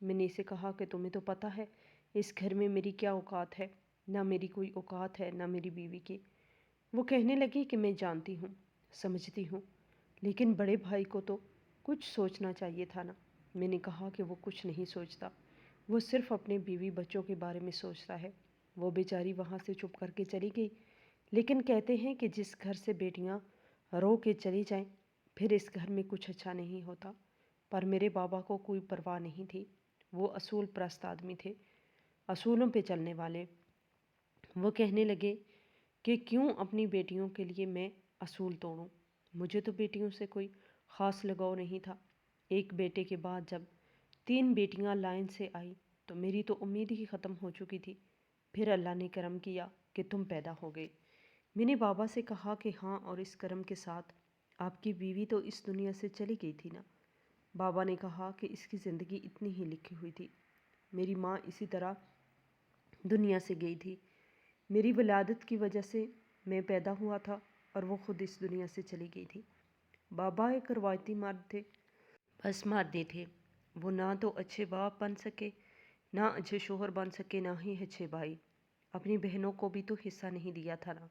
میں نے اسے کہا کہ تمہیں تو پتہ ہے اس گھر میں میری کیا اوقات ہے، نہ میری کوئی اوقات ہے نہ میری بیوی کی۔ وہ کہنے لگی کہ میں جانتی ہوں، سمجھتی ہوں، لیکن بڑے بھائی کو تو کچھ سوچنا چاہیے تھا نا۔ میں نے کہا کہ وہ کچھ نہیں سوچتا، وہ صرف اپنے بیوی بچوں کے بارے میں سوچتا ہے۔ وہ بیچاری وہاں سے چپ کر کے چلی گئی، لیکن کہتے ہیں کہ جس گھر سے بیٹیاں رو کے چلی جائیں پھر اس گھر میں کچھ اچھا نہیں ہوتا۔ پر میرے بابا کو کوئی پرواہ نہیں تھی، وہ اصول پرست آدمی تھے، اصولوں پہ چلنے والے۔ وہ کہنے لگے کہ کیوں اپنی بیٹیوں کے لیے میں اصول توڑوں، مجھے تو بیٹیوں سے کوئی خاص لگاؤ نہیں تھا۔ ایک بیٹے کے بعد جب 3 بیٹیاں لائن سے آئی تو میری تو امید ہی ختم ہو چکی تھی۔ پھر اللہ نے کرم کیا کہ تم پیدا ہو گئے۔ میں نے بابا سے کہا کہ ہاں، اور اس کرم کے ساتھ آپ کی بیوی تو اس دنیا سے چلی گئی تھی نا؟ بابا نے کہا کہ اس کی زندگی اتنی ہی لکھی ہوئی تھی، میری ماں اسی طرح دنیا سے گئی تھی، میری ولادت کی وجہ سے میں پیدا ہوا تھا اور وہ خود اس دنیا سے چلی گئی تھی۔ بابا ایک روایتی مرد تھے، بس مردے تھے۔ وہ نہ تو اچھے باپ بن سکے، نہ اچھے شوہر بن سکے، نہ ہی اچھے بھائی۔ اپنی بہنوں کو بھی تو حصہ نہیں دیا تھا نا۔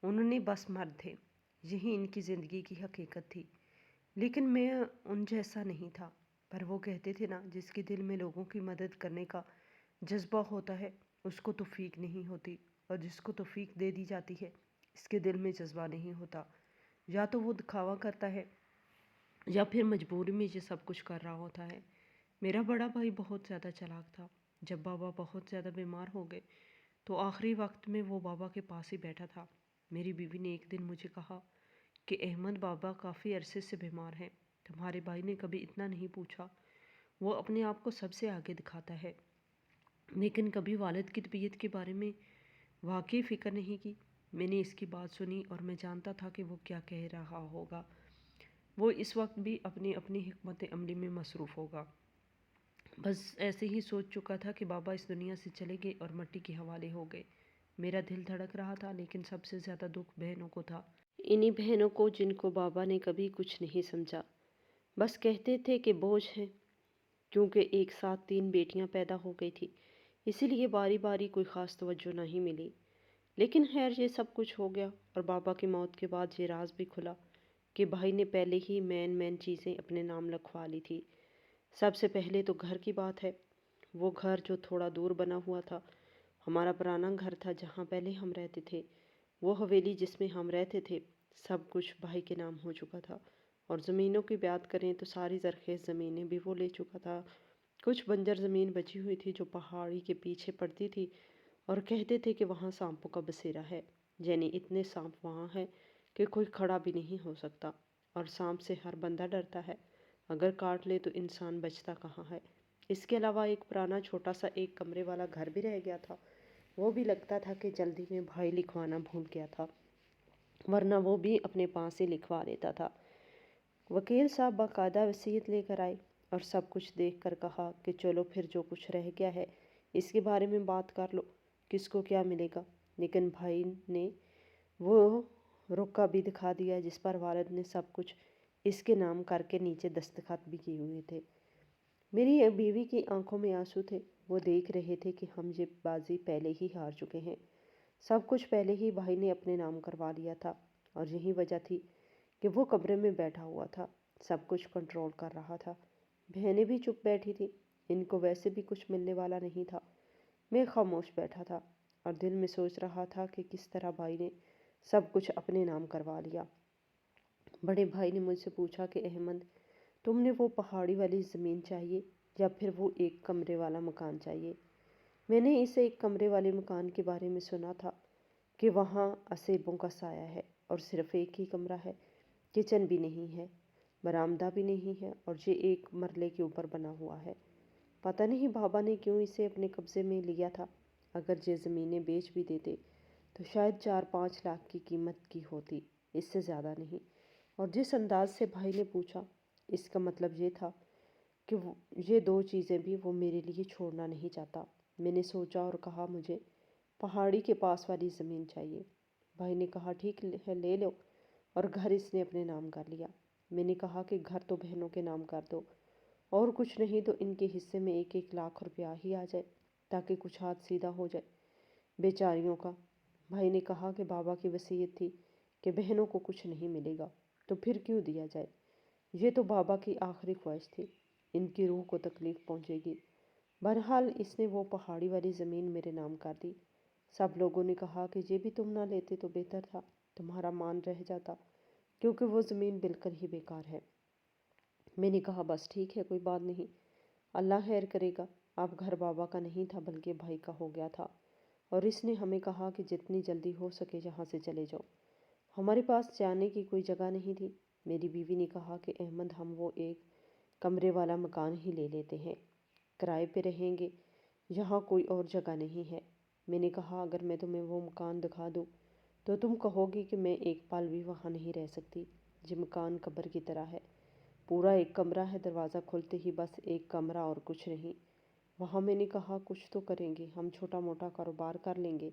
انہوں نے بس مرد تھے، یہی ان کی زندگی کی حقیقت تھی۔ لیکن میں ان جیسا نہیں تھا۔ پر وہ کہتے تھے نا، جس کے دل میں لوگوں کی مدد کرنے کا جذبہ ہوتا ہے اس کو توفیق نہیں ہوتی، اور جس کو توفیق دے دی جاتی ہے اس کے دل میں جذبہ نہیں ہوتا۔ یا تو وہ دکھاوا کرتا ہے یا پھر مجبوری میں یہ سب کچھ کر رہا ہوتا ہے۔ میرا بڑا بھائی بہت زیادہ چالاک تھا۔ جب بابا بہت زیادہ بیمار ہو گئے تو آخری وقت میں وہ بابا کے پاس ہی بیٹھا تھا۔ میری بیوی نے ایک دن مجھے کہا کہ احمد بابا کافی عرصے سے بیمار ہیں، تمہارے بھائی نے کبھی اتنا نہیں پوچھا۔ وہ اپنے آپ کو سب سے آگے دکھاتا ہے، لیکن کبھی والد کی طبیعت کے بارے میں واقعی فکر نہیں کی۔ میں نے اس کی بات سنی اور میں جانتا تھا کہ وہ کیا کہہ رہا ہوگا۔ وہ اس وقت بھی اپنی حکمت عملی میں مصروف ہوگا۔ بس ایسے ہی سوچ چکا تھا کہ بابا اس دنیا سے چلے گئے اور مٹی کے حوالے ہو گئے۔ میرا دل دھڑک رہا تھا، لیکن سب سے زیادہ دکھ بہنوں کو تھا، انہی بہنوں کو جن کو بابا نے کبھی کچھ نہیں سمجھا، بس کہتے تھے کہ بوجھ ہے۔ کیونکہ ایک ساتھ 3 بیٹیاں پیدا ہو گئی تھی، اسی لیے باری باری کوئی خاص توجہ نہیں ملی۔ لیکن خیر، یہ سب کچھ ہو گیا اور بابا کی موت کے بعد یہ راز بھی کھلا کہ بھائی نے پہلے ہی مین چیزیں اپنے نام لکھوا لی تھی۔ سب سے پہلے تو گھر کی بات ہے۔ وہ گھر جو تھوڑا دور بنا ہوا تھا، ہمارا پرانا گھر تھا جہاں پہلے ہم رہتے تھے، وہ حویلی جس میں ہم رہتے تھے، سب کچھ بھائی کے نام ہو چکا تھا۔ اور زمینوں کی بات کریں تو ساری زرخیز زمینیں بھی وہ لے چکا تھا۔ کچھ بنجر زمین بچی ہوئی تھی جو پہاڑی کے پیچھے پڑتی تھی، اور کہتے تھے کہ وہاں سانپوں کا بسیرا ہے، یعنی اتنے سانپ وہاں ہیں کہ کوئی کھڑا بھی نہیں ہو سکتا، اور سانپ سے ہر بندہ ڈرتا ہے، اگر کاٹ لے تو انسان بچتا کہاں ہے۔ اس کے علاوہ ایک پرانا چھوٹا سا 1 کمرے والا گھر بھی رہ گیا تھا، وہ بھی لگتا تھا کہ جلدی میں بھائی لکھوانا بھول گیا تھا، ورنہ وہ بھی اپنے پاس ہی لکھوا لیتا تھا۔ وکیل صاحب باقاعدہ وصیت لے کر آئے اور سب کچھ دیکھ کر کہا کہ چلو پھر جو کچھ رہ گیا ہے اس کے بارے میں بات کر لو، کس کو کیا ملے گا۔ لیکن بھائی نے وہ رقعہ بھی دکھا دیا جس پر والد نے سب کچھ اس کے نام کر کے نیچے دستخط بھی کیے ہوئے تھے۔ میری بیوی کی آنکھوں میں آنسو تھے، وہ دیکھ رہے تھے کہ ہم یہ بازی پہلے ہی ہار چکے ہیں، سب کچھ پہلے ہی بھائی نے اپنے نام کروا لیا تھا، اور یہی وجہ تھی کہ وہ کمرے میں بیٹھا ہوا تھا، سب کچھ کنٹرول کر رہا تھا۔ بہنیں بھی چپ بیٹھی تھیں، ان کو ویسے بھی کچھ ملنے والا نہیں تھا۔ میں خاموش بیٹھا تھا اور دل میں سوچ رہا تھا کہ کس طرح بھائی نے سب کچھ اپنے نام کروا لیا۔ بڑے بھائی نے مجھ سے پوچھا کہ احمد، تم نے وہ پہاڑی والی زمین چاہیے یا پھر وہ 1 کمرے والا مکان چاہیے؟ میں نے اس 1 کمرے والے مکان کے بارے میں سنا تھا کہ وہاں اسیبوں کا سایہ ہے اور صرف 1 ہی کمرہ ہے، کچن بھی نہیں ہے، برآمدہ بھی نہیں ہے، اور یہ 1 مرلے کے اوپر بنا ہوا ہے۔ پتہ نہیں بابا نے کیوں اسے اپنے قبضے میں لیا تھا۔ اگر یہ زمینیں بیچ بھی دیتے تو شاید 4-5 لاکھ کی قیمت کی ہوتی، اس سے زیادہ نہیں۔ اور جس انداز سے بھائی نے پوچھا، اس کا مطلب یہ تھا کہ یہ 2 چیزیں بھی وہ میرے لیے چھوڑنا نہیں چاہتا۔ میں نے سوچا اور کہا مجھے پہاڑی کے پاس والی زمین چاہیے۔ بھائی نے کہا ٹھیک ہے، لے لو، اور گھر اس نے اپنے نام کر لیا۔ میں نے کہا کہ گھر تو بہنوں کے نام کر دو، اور کچھ نہیں تو ان کے حصے میں 1-1 لاکھ روپیہ ہی آ جائے تاکہ کچھ ہاتھ سیدھا ہو جائے بیچاریوں کا۔ بھائی نے کہا کہ بابا کی وصیت تھی کہ بہنوں کو کچھ نہیں ملے گا تو پھر کیوں دیا جائے؟ یہ تو بابا کی آخری خواہش تھی، ان کی روح کو تکلیف پہنچے گی۔ بہرحال اس نے وہ پہاڑی والی زمین میرے نام کر دی۔ سب لوگوں نے کہا کہ یہ بھی تم نہ لیتے تو بہتر تھا، تمہارا مان رہ جاتا، کیونکہ وہ زمین بالکل ہی بیکار ہے۔ میں نے کہا بس ٹھیک ہے، کوئی بات نہیں، اللہ خیر کرے گا۔ اب گھر بابا کا نہیں تھا بلکہ بھائی کا ہو گیا تھا، اور اس نے ہمیں کہا کہ جتنی جلدی ہو سکے یہاں سے چلے جاؤ۔ ہمارے پاس جانے کی کوئی جگہ نہیں تھی۔ میری بیوی نے کہا کہ احمد ہم وہ 1 کمرے والا مکان ہی لے لیتے ہیں، کرائے پہ رہیں گے، یہاں کوئی اور جگہ نہیں ہے۔ میں نے کہا اگر میں تمہیں وہ مکان دکھا دوں تو تم کہو گی کہ میں ایک پل بھی وہاں نہیں رہ سکتی۔ یہ مکان قبر کی طرح ہے، پورا 1 کمرہ ہے، دروازہ کھولتے ہی بس 1 کمرہ اور کچھ نہیں۔ وہاں میں نے کہا کچھ تو کریں گے، ہم چھوٹا موٹا کاروبار کر لیں گے۔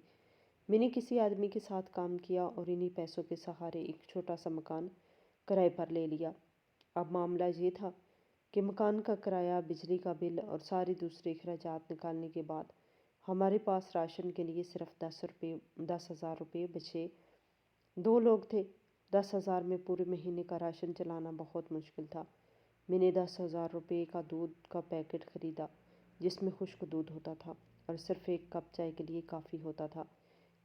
میں نے کسی آدمی کے ساتھ کام کیا اور انہی پیسوں کے سہارے ایک چھوٹا سا مکان کرائے پر لے لیا۔ اب معاملہ یہ تھا کہ مکان کا کرایہ، بجلی کا بل اور سارے دوسرے اخراجات نکالنے کے بعد ہمارے پاس راشن کے لیے صرف 10,000 روپے بچے۔ 2 لوگ تھے، 10,000 میں پورے مہینے کا راشن چلانا بہت مشکل تھا۔ میں نے 10,000 روپے کا دودھ کا پیکٹ خریدا جس میں خشک دودھ ہوتا تھا اور صرف 1 کپ چائے کے لیے کافی ہوتا تھا،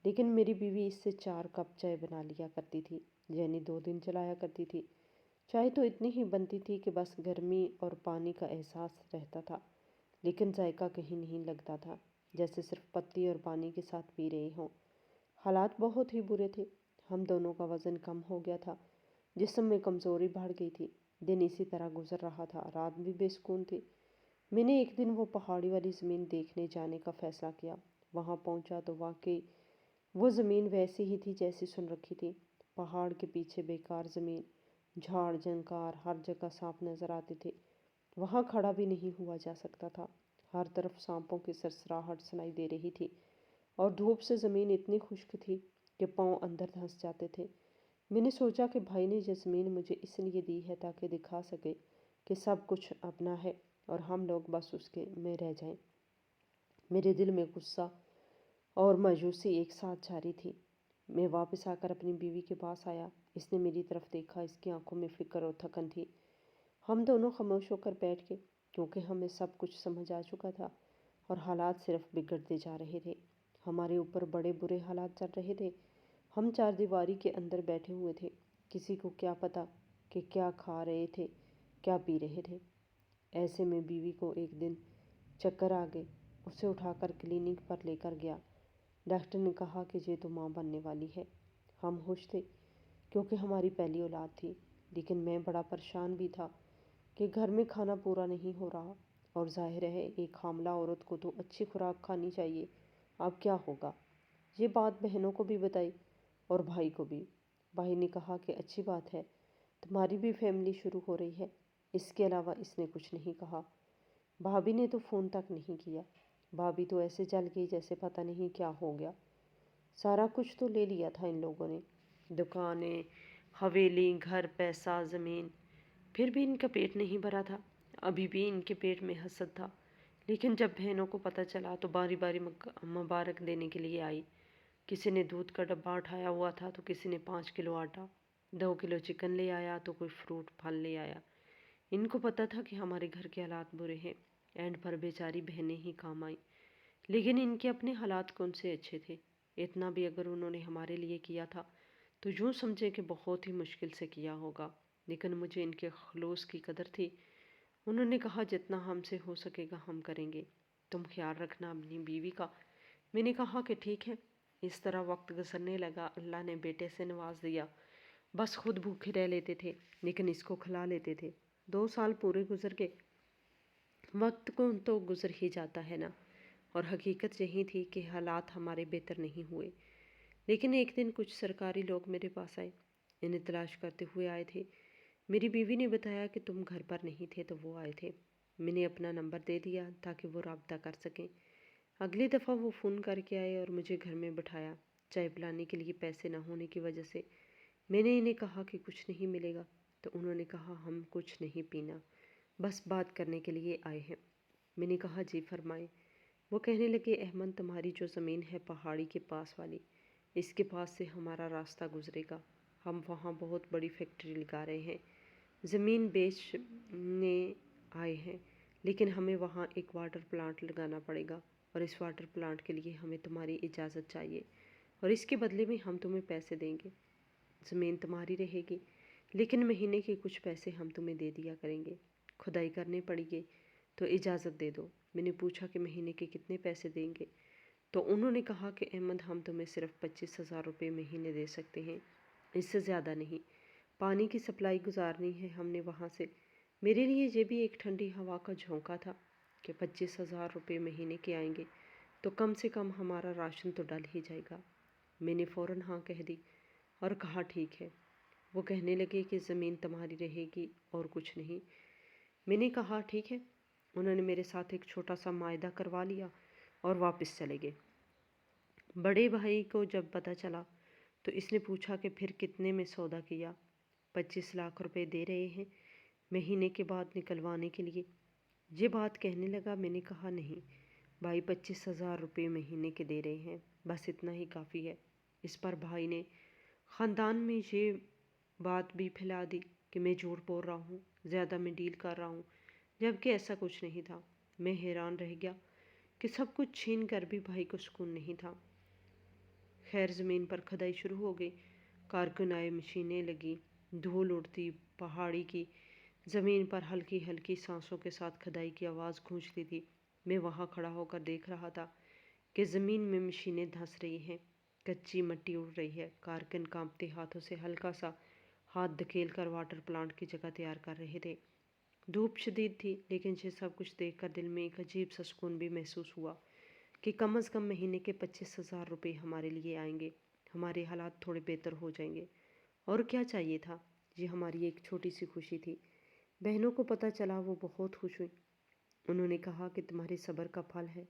لیکن میری بیوی اس سے 4 کپ چائے بنا لیا کرتی تھی، یعنی 2 دن چلایا کرتی تھی۔ چائے تو اتنی ہی بنتی تھی کہ بس گرمی اور پانی کا احساس رہتا تھا، لیکن ذائقہ کہیں نہیں لگتا تھا، جیسے صرف پتی اور پانی کے ساتھ پی رہے ہوں۔ حالات بہت ہی برے تھے، ہم دونوں کا وزن کم ہو گیا تھا، جسم میں کمزوری بڑھ گئی تھی، دن اسی طرح گزر رہا تھا، رات بھی بے سکون تھی۔ میں نے ایک دن وہ پہاڑی والی زمین دیکھنے جانے کا فیصلہ کیا۔ وہاں پہنچا تو واقعی وہ زمین ویسی ہی تھی جیسی سن رکھی تھی، پہاڑ کے پیچھے بیکار زمین، جھاڑ جھنکار، ہر جگہ سانپ نظر آتے تھے، وہاں کھڑا بھی نہیں ہوا جا سکتا تھا، ہر طرف سانپوں کی سرسراہٹ سنائی دے رہی تھی، اور دھوپ سے زمین اتنی خشک تھی کہ پاؤں اندر دھنس جاتے تھے۔ میں نے سوچا کہ بھائی نے یہ زمین مجھے اس لیے دی ہے تاکہ دکھا سکے کہ سب کچھ اپنا ہے اور ہم لوگ بس اس کے میں رہ جائیں۔ میرے دل میں غصہ اور مایوسی ایک ساتھ جاری تھی۔ میں واپس آ کر اپنی بیوی کے پاس آیا۔ اس نے میری طرف دیکھا، اس کی آنکھوں میں فکر اور تھکن تھی۔ ہم دونوں خاموش ہو کر بیٹھ گئے کیونکہ ہمیں سب کچھ سمجھ آ چکا تھا اور حالات صرف بگڑتے جا رہے تھے۔ ہمارے اوپر بڑے برے حالات چل رہے تھے۔ ہم 4 دیواری کے اندر بیٹھے ہوئے تھے، کسی کو کیا پتا کہ کیا کھا رہے تھے، کیا پی رہے تھے۔ ایسے میں بیوی کو ایک دن چکر آ گئے، اسے اٹھا کر کلینک پر لے کر گیا۔ ڈاکٹر نے کہا کہ یہ تو ماں بننے والی ہے۔ ہم خوش تھے کیونکہ ہماری پہلی اولاد تھی، لیکن میں بڑا پریشان بھی تھا کہ گھر میں کھانا پورا نہیں ہو رہا، اور ظاہر ہے ایک حاملہ عورت کو تو اچھی خوراک کھانی چاہیے۔ اب کیا ہوگا؟ یہ بات بہنوں کو بھی بتائی اور بھائی کو بھی۔ بھائی نے کہا کہ اچھی بات ہے، تمہاری بھی فیملی شروع ہو رہی ہے۔ اس کے علاوہ اس نے کچھ نہیں کہا۔ بھابھی نے تو فون تک نہیں کیا۔ بھابھی تو ایسے جل گئی جیسے پتہ نہیں کیا ہو گیا۔ سارا کچھ تو لے لیا تھا ان لوگوں نے، دکانیں، حویلی، گھر، پیسہ، زمین، پھر بھی ان کا پیٹ نہیں بھرا تھا۔ ابھی بھی ان کے پیٹ میں حسد تھا، لیکن جب بہنوں کو پتہ چلا تو باری باری مبارک دینے کے لیے آئی۔ کسی نے دودھ کا ڈبہ اٹھایا ہوا تھا تو کسی نے 5 کلو آٹا، 2 کلو چکن لے آیا تو کوئی فروٹ پھل لے آیا۔ ان کو پتہ تھا کہ ہمارے گھر کے حالات برے ہیں، اینڈ پر بیچاری بہنیں ہی کام آئیں، لیکن ان کے اپنے حالات کون سے اچھے تھے۔ اتنا بھی اگر انہوں نے ہمارے لیے کیا تھا تو یوں سمجھے کہ بہت ہی مشکل سے کیا ہوگا، لیکن مجھے ان کے خلوص کی قدر تھی۔ انہوں نے کہا جتنا ہم سے ہو سکے گا ہم کریں گے، تم خیال رکھنا اپنی بیوی کا۔ میں نے کہا کہ ٹھیک ہے۔ اس طرح وقت گزرنے لگا، اللہ نے بیٹے سے نواز دیا۔ بس خود بھوکے رہ لیتے تھے لیکن اس کو کھلا لیتے تھے۔ 2 سال پورے گزر گئے۔ وقت کو تو گزر ہی جاتا ہے نا، اور حقیقت یہی تھی کہ حالات ہمارے بہتر نہیں ہوئے۔ لیکن ایک دن کچھ سرکاری لوگ میرے پاس آئے، انہیں تلاش کرتے ہوئے آئے تھے۔ میری بیوی نے بتایا کہ تم گھر پر نہیں تھے تو وہ آئے تھے۔ میں نے اپنا نمبر دے دیا تاکہ وہ رابطہ کر سکیں۔ اگلی دفعہ وہ فون کر کے آئے اور مجھے گھر میں بٹھایا۔ چائے پلانے کے لیے پیسے نہ ہونے کی وجہ سے میں نے انہیں کہا کہ کچھ نہیں ملے گا، تو انہوں نے کہا ہم کچھ نہیں پینا، بس بات کرنے کے لیے آئے ہیں۔ میں نے کہا جی فرمائیں۔ وہ کہنے لگے احمد تمہاری جو زمین ہے پہاڑی کے پاس والی، اس کے پاس سے ہمارا راستہ گزرے گا، ہم وہاں بہت بڑی فیکٹری لگا رہے ہیں، زمین بیچنے آئے ہیں، لیکن ہمیں وہاں ایک واٹر پلانٹ لگانا پڑے گا اور اس واٹر پلانٹ کے لیے ہمیں تمہاری اجازت چاہیے اور اس کے بدلے میں ہم تمہیں پیسے دیں گے۔ زمین تمہاری رہے گی لیکن مہینے کے کچھ پیسے ہم تمہیں دے دیا کریں گے، کھدائی کرنے پڑے گی تو اجازت دے دو۔ میں نے پوچھا کہ مہینے کے کتنے پیسے دیں گے؟ تو انہوں نے کہا کہ احمد ہم تمہیں صرف 25,000 روپے مہینے دے سکتے ہیں، اس سے زیادہ نہیں۔ پانی کی سپلائی گزارنی ہے ہم نے وہاں سے۔ میرے لیے یہ بھی ایک ٹھنڈی ہوا کا جھونکا تھا کہ 25,000 روپے مہینے کے آئیں گے تو کم سے کم ہمارا راشن تو ڈل ہی جائے گا۔ میں نے فوراً ہاں کہہ دی اور کہا ٹھیک ہے۔ وہ کہنے لگے کہ زمین تمہاری رہے گی اور کچھ نہیں۔ میں نے کہا ٹھیک ہے۔ انہوں نے میرے ساتھ ایک چھوٹا سا معاہدہ کروا لیا اور واپس چلے گئے۔ بڑے بھائی کو جب پتہ چلا تو اس نے پوچھا کہ پھر کتنے میں سودا کیا؟ 25 لاکھ روپے دے رہے ہیں مہینے کے بعد نکلوانے کے لیے؟ یہ بات کہنے لگا۔ میں نے کہا نہیں بھائی، 25,000 روپے مہینے کے دے رہے ہیں، بس اتنا ہی کافی ہے۔ اس پر بھائی نے خاندان میں یہ بات بھی پھیلا دی کہ میں جھوٹ بول رہا ہوں، زیادہ میں ڈیل کر رہا ہوں، جبکہ ایسا کچھ نہیں تھا۔ میں حیران رہ گیا کہ سب کچھ چھین کر بھی بھائی کو سکون نہیں تھا۔ خیر زمین پر کھدائی شروع ہو گئی، کارکن آئے، مشینیں لگی، دھول اڑتی، پہاڑی کی زمین پر ہلکی ہلکی سانسوں کے ساتھ کھدائی کی آواز گونجتی تھی۔ میں وہاں کھڑا ہو کر دیکھ رہا تھا کہ زمین میں مشینیں دھس رہی ہیں، کچی مٹی اڑ رہی ہے، کارکن کانپتے ہاتھوں سے ہلکا سا ہاتھ دھکیل کر واٹر پلانٹ کی جگہ تیار کر رہے تھے۔ دھوپ شدید تھی لیکن یہ سب کچھ دیکھ کر دل میں ایک عجیب سا سکون بھی محسوس ہوا کہ کم از کم مہینے کے 25,000 روپے ہمارے لیے آئیں گے، ہمارے حالات تھوڑے بہتر ہو جائیں گے۔ اور کیا چاہیے تھا؟ یہ ہماری ایک چھوٹی سی خوشی تھی۔ بہنوں کو پتہ چلا، وہ بہت خوش ہوئی۔ انہوں نے کہا کہ تمہارے صبر کا پھل ہے،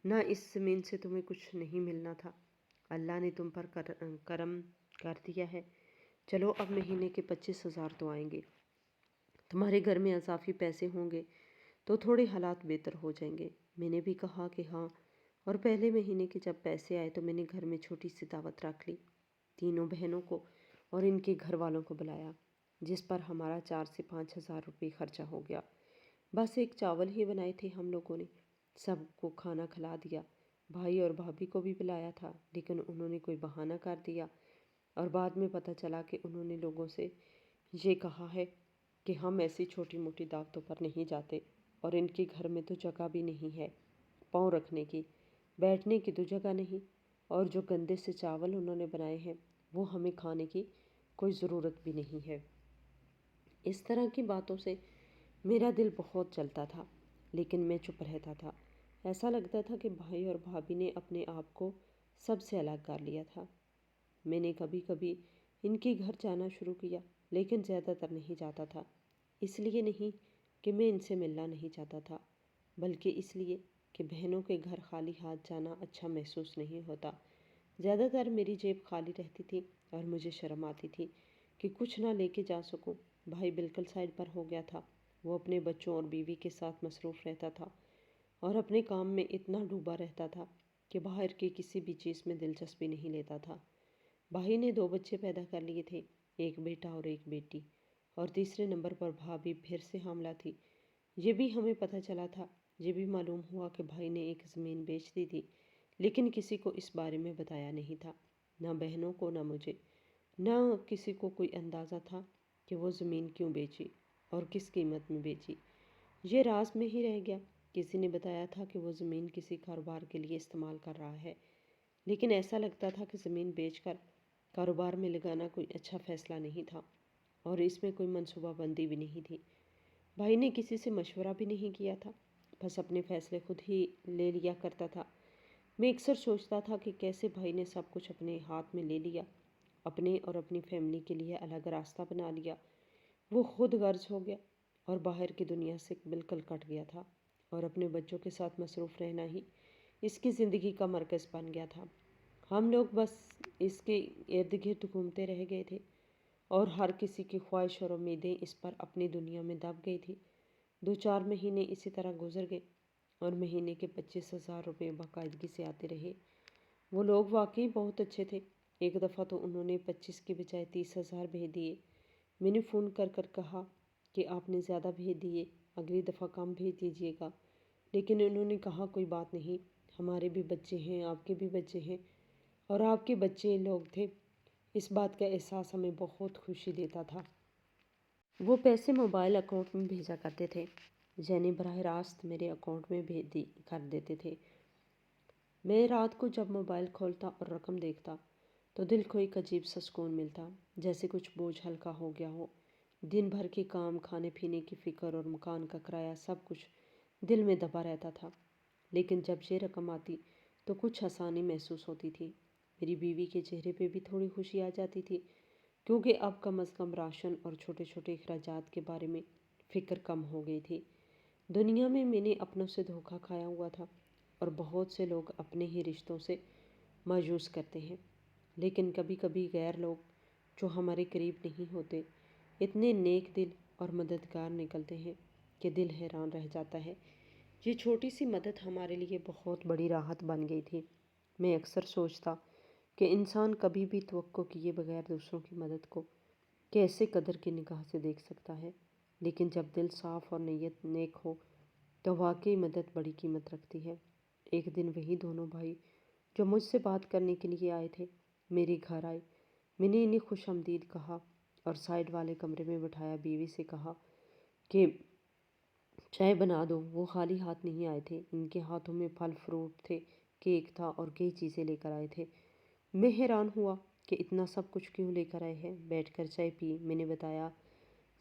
نہ اس زمین سے تمہیں کچھ نہیں ملنا تھا، اللہ نے تم پر کرم کر دیا ہے۔ چلو اب مہینے کے 25,000 تو آئیں گے، تمہارے گھر میں اضافی پیسے ہوں گے تو تھوڑے حالات بہتر ہو جائیں گے۔ میں نے بھی کہا کہ ہاں، اور پہلے مہینے کے جب پیسے آئے تو میں نے گھر میں چھوٹی سی دعوت رکھ لی، تینوں بہنوں کو اور ان کے گھر والوں کو بلایا، جس پر ہمارا 4 سے 5,000 روپے خرچہ ہو گیا۔ بس ایک چاول ہی بنائے تھے ہم لوگوں نے، سب کو کھانا کھلا دیا۔ بھائی اور بھابھی کو بھی بلایا تھا لیکن انہوں نے کوئی بہانہ کر دیا اور بعد میں پتہ چلا کہ انہوں نے لوگوں سے یہ کہا ہے کہ ہم ایسی چھوٹی موٹی دعوتوں پر نہیں جاتے اور ان کے گھر میں تو جگہ بھی نہیں ہے پاؤں رکھنے کی، بیٹھنے کی تو جگہ نہیں، اور جو گندے سے چاول انہوں نے بنائے ہیں وہ ہمیں کھانے کی کوئی ضرورت بھی نہیں ہے۔ اس طرح کی باتوں سے میرا دل بہت چلتا تھا لیکن میں چپ رہتا تھا۔ ایسا لگتا تھا کہ بھائی اور بھابھی نے اپنے آپ کو سب سے الگ کر لیا تھا۔ میں نے کبھی کبھی ان کے گھر جانا شروع کیا لیکن زیادہ تر نہیں جاتا تھا، اس لیے نہیں کہ میں ان سے ملنا نہیں چاہتا تھا، بلکہ اس لیے کہ بہنوں کے گھر خالی ہاتھ جانا اچھا محسوس نہیں ہوتا۔ زیادہ تر میری جیب خالی رہتی تھی اور مجھے شرم آتی تھی کہ کچھ نہ لے کے جا سکوں۔ بھائی بالکل سائڈ پر ہو گیا تھا، وہ اپنے بچوں اور بیوی کے ساتھ مصروف رہتا تھا اور اپنے کام میں اتنا ڈوبا رہتا تھا کہ باہر کی کسی بھی چیز میں دلچسپی نہیں لیتا تھا۔ بھائی نے 2 بچے پیدا کر لیے تھے، ایک بیٹا اور ایک بیٹی، اور تیسرے نمبر پر بھابھی پھر سے حاملہ تھی۔ یہ بھی ہمیں پتہ چلا تھا، یہ بھی معلوم ہوا کہ بھائی نے ایک زمین بیچ دی تھی لیکن کسی کو اس بارے میں بتایا نہیں تھا، نہ بہنوں کو نہ مجھے، نہ کسی کو کوئی اندازہ تھا کہ وہ زمین کیوں بیچی اور کس قیمت میں بیچی۔ یہ راز میں ہی رہ گیا۔ کسی نے بتایا تھا کہ وہ زمین کسی کاروبار کے لیے استعمال کر رہا ہے، لیکن ایسا لگتا تھا کہ زمین بیچ کر کاروبار میں لگانا کوئی اچھا فیصلہ نہیں تھا اور اس میں کوئی منصوبہ بندی بھی نہیں تھی۔ بھائی نے کسی سے مشورہ بھی نہیں کیا تھا، بس اپنے فیصلے خود ہی لے لیا کرتا تھا۔ میں اکثر سوچتا تھا کہ کیسے بھائی نے سب کچھ اپنے ہاتھ میں لے لیا، اپنے اور اپنی فیملی کے لیے الگ راستہ بنا لیا۔ وہ خود غرض ہو گیا اور باہر کی دنیا سے بالکل کٹ گیا تھا اور اپنے بچوں کے ساتھ مصروف رہنا ہی اس کی زندگی کا مرکز بن گیا تھا۔ ہم لوگ بس اس کے ارد گرد گھومتے رہ گئے تھے اور ہر کسی کی خواہش اور امیدیں اس پر اپنی دنیا میں دب گئی تھی۔ 2-4 مہینے اسی طرح گزر گئے اور مہینے کے 25,000 روپے باقاعدگی سے آتے رہے۔ وہ لوگ واقعی بہت اچھے تھے۔ ایک دفعہ تو انہوں نے 25 کی بجائے 30,000 بھیج دیے۔ میں نے فون کر کر کہا کہ آپ نے زیادہ بھیج دیے، اگلی دفعہ کم بھیج دیجیے گا، لیکن انہوں نے کہا کوئی بات نہیں، ہمارے بھی بچے ہیں، آپ کے بھی بچے ہیں اور آپ کے بچے لوگ تھے۔ اس بات کا احساس ہمیں بہت خوشی دیتا تھا۔ وہ پیسے موبائل اکاؤنٹ میں بھیجا کرتے تھے، یعنی براہ راست میرے اکاؤنٹ میں بھیج کر دیتے تھے۔ میں رات کو جب موبائل کھولتا اور رقم دیکھتا تو دل کو ایک عجیب سا سکون ملتا، جیسے کچھ بوجھ ہلکا ہو گیا ہو۔ دن بھر کے کام، کھانے پینے کی فکر اور مکان کا کرایہ، سب کچھ دل میں دبا رہتا تھا، لیکن جب یہ رقم آتی تو کچھ آسانی محسوس ہوتی تھی۔ میری بیوی کے چہرے پہ بھی تھوڑی خوشی آ جاتی تھی، کیونکہ اب کم از کم راشن اور چھوٹے چھوٹے اخراجات کے بارے میں فکر کم ہو گئی تھی۔ دنیا میں نے اپنوں سے دھوکہ کھایا ہوا تھا اور بہت سے لوگ اپنے ہی رشتوں سے مایوس کرتے ہیں، لیکن کبھی کبھی غیر لوگ جو ہمارے قریب نہیں ہوتے اتنے نیک دل اور مددگار نکلتے ہیں کہ دل حیران رہ جاتا ہے۔ یہ چھوٹی سی مدد ہمارے لیے بہت بڑی راحت بن گئی تھی۔ میں اکثر سوچتا کہ انسان کبھی بھی توقع کیے بغیر دوسروں کی مدد کو کیسے قدر کی نگاہ سے دیکھ سکتا ہے، لیکن جب دل صاف اور نیت نیک ہو تو واقعی مدد بڑی قیمت رکھتی ہے۔ ایک دن وہی دونوں بھائی جو مجھ سے بات کرنے کے لیے آئے تھے میرے گھر آئے۔ میں نے انہیں خوش آمدید کہا اور سائیڈ والے کمرے میں بٹھایا۔ بیوی سے کہا کہ چائے بنا دو۔ وہ خالی ہاتھ نہیں آئے تھے، ان کے ہاتھوں میں پھل فروٹ تھے، کیک تھا اور کئی چیزیں لے کر آئے تھے۔ میں حیران ہوا کہ اتنا سب کچھ کیوں لے کر آئے ہیں۔ بیٹھ کر چائے پی۔ میں نے بتایا